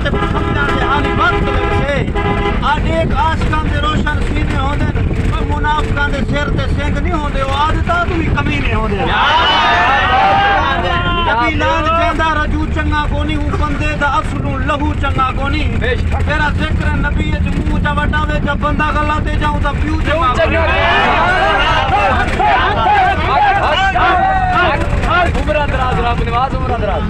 ते समझण दे हाली वक्त लगे आदेक आशकां दे रोशन सीने होंदे पर मुनाफिकां दे सिर ते सिंग नहीं होंदे ओ आदतां तू भी कमी नहीं होंदे नबी लाल चंदा रजू चंगा कोनी हूं बंदे दा असलू लहू चंगा कोनी तेरा जिक्र नबी च मुंह च वटावे जब बंदा गल्ला ते जाऊं ता प्यू चंगा उम्र दराज रब निवाज उम्र दराज।